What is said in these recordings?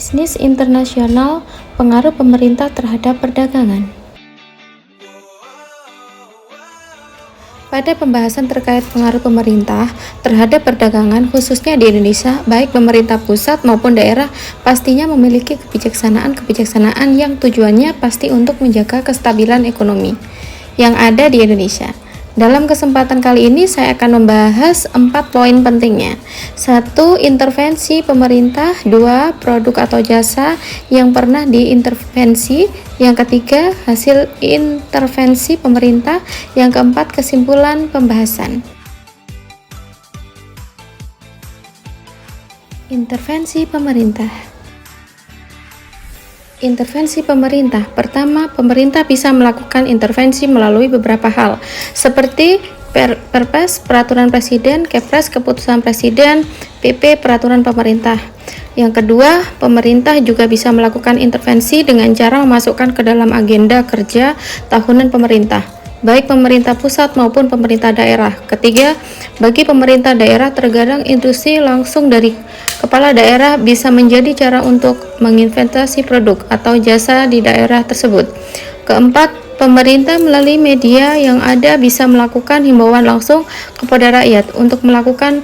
Bisnis internasional, pengaruh pemerintah terhadap perdagangan. Pada pembahasan terkait pengaruh pemerintah terhadap perdagangan, khususnya di Indonesia, baik pemerintah pusat maupun daerah pastinya memiliki kebijaksanaan yang tujuannya pasti untuk menjaga kestabilan ekonomi yang ada di Indonesia. Dalam kesempatan kali ini saya akan membahas 4 poin pentingnya. 1. Intervensi pemerintah. 2. Produk atau jasa yang pernah diintervensi. Yang ketiga, hasil intervensi pemerintah. Yang keempat, kesimpulan pembahasan. Intervensi pemerintah. Intervensi pemerintah. Pertama, pemerintah bisa melakukan intervensi melalui beberapa hal, seperti Perpres, peraturan presiden, Kepres, keputusan presiden, PP, peraturan pemerintah. Yang kedua, pemerintah juga bisa melakukan intervensi dengan cara memasukkan ke dalam agenda kerja tahunan pemerintah, baik pemerintah pusat maupun pemerintah daerah. Ketiga, bagi pemerintah daerah terkadang instruksi langsung dari kepala daerah bisa menjadi cara untuk menginvestasi produk atau jasa di daerah tersebut. Keempat, pemerintah melalui media yang ada bisa melakukan himbauan langsung kepada rakyat untuk melakukan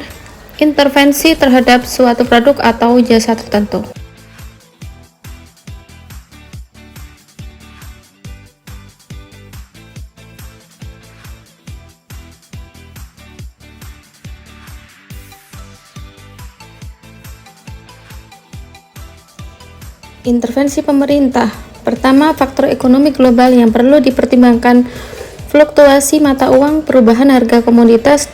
intervensi terhadap suatu produk atau jasa tertentu. Intervensi pemerintah. Pertama, faktor ekonomi global yang perlu dipertimbangkan. Fluktuasi mata uang, perubahan harga komoditas,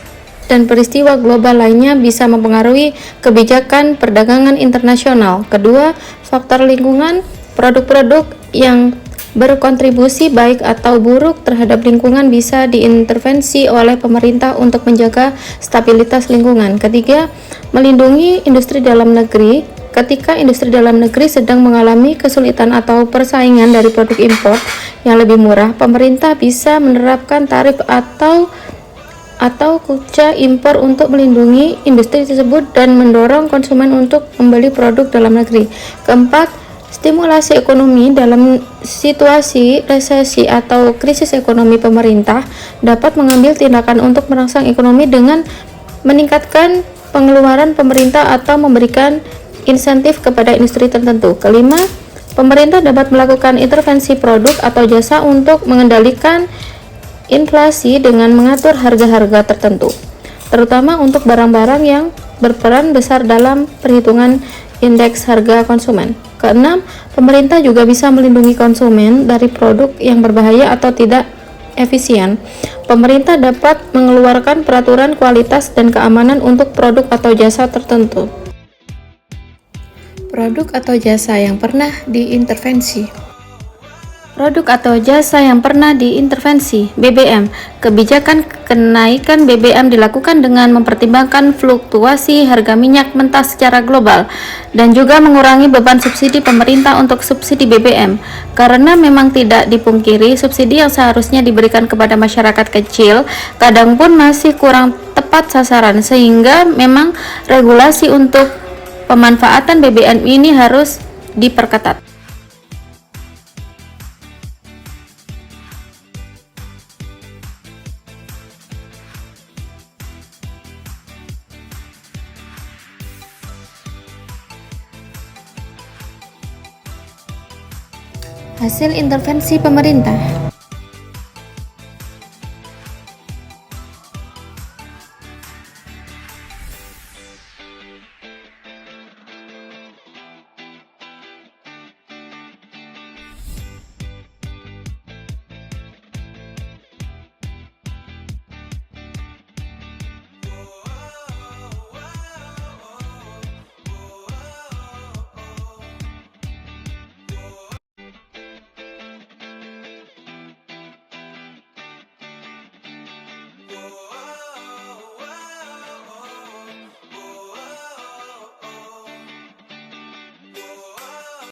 dan peristiwa global lainnya bisa mempengaruhi kebijakan perdagangan internasional. Kedua, faktor lingkungan. Produk-produk yang berkontribusi baik atau buruk terhadap lingkungan bisa diintervensi oleh pemerintah untuk menjaga stabilitas lingkungan. Ketiga, melindungi industri dalam negeri. Ketika industri dalam negeri sedang mengalami kesulitan atau persaingan dari produk impor yang lebih murah, pemerintah bisa menerapkan tarif atau kuca impor untuk melindungi industri tersebut dan mendorong konsumen untuk membeli produk dalam negeri. Keempat, stimulasi ekonomi. Dalam situasi resesi atau krisis ekonomi, pemerintah dapat mengambil tindakan untuk merangsang ekonomi dengan meningkatkan pengeluaran pemerintah atau memberikan insentif kepada industri tertentu. Kelima, pemerintah dapat melakukan intervensi produk atau jasa untuk mengendalikan inflasi dengan mengatur harga-harga tertentu, terutama untuk barang-barang yang berperan besar dalam perhitungan indeks harga konsumen. Keenam, pemerintah juga bisa melindungi konsumen dari produk yang berbahaya atau tidak efisien. Pemerintah dapat mengeluarkan peraturan kualitas dan keamanan untuk produk atau jasa tertentu. Produk atau jasa yang pernah diintervensi. Produk atau jasa yang pernah diintervensi. BBM. Kebijakan kenaikan BBM dilakukan dengan mempertimbangkan fluktuasi harga minyak mentah secara global dan juga mengurangi beban subsidi pemerintah untuk subsidi BBM. Karena memang tidak dipungkiri, subsidi yang seharusnya diberikan kepada masyarakat kecil kadang pun masih kurang tepat sasaran, sehingga memang regulasi untuk pemanfaatan BBM ini harus diperketat. Hasil intervensi pemerintah.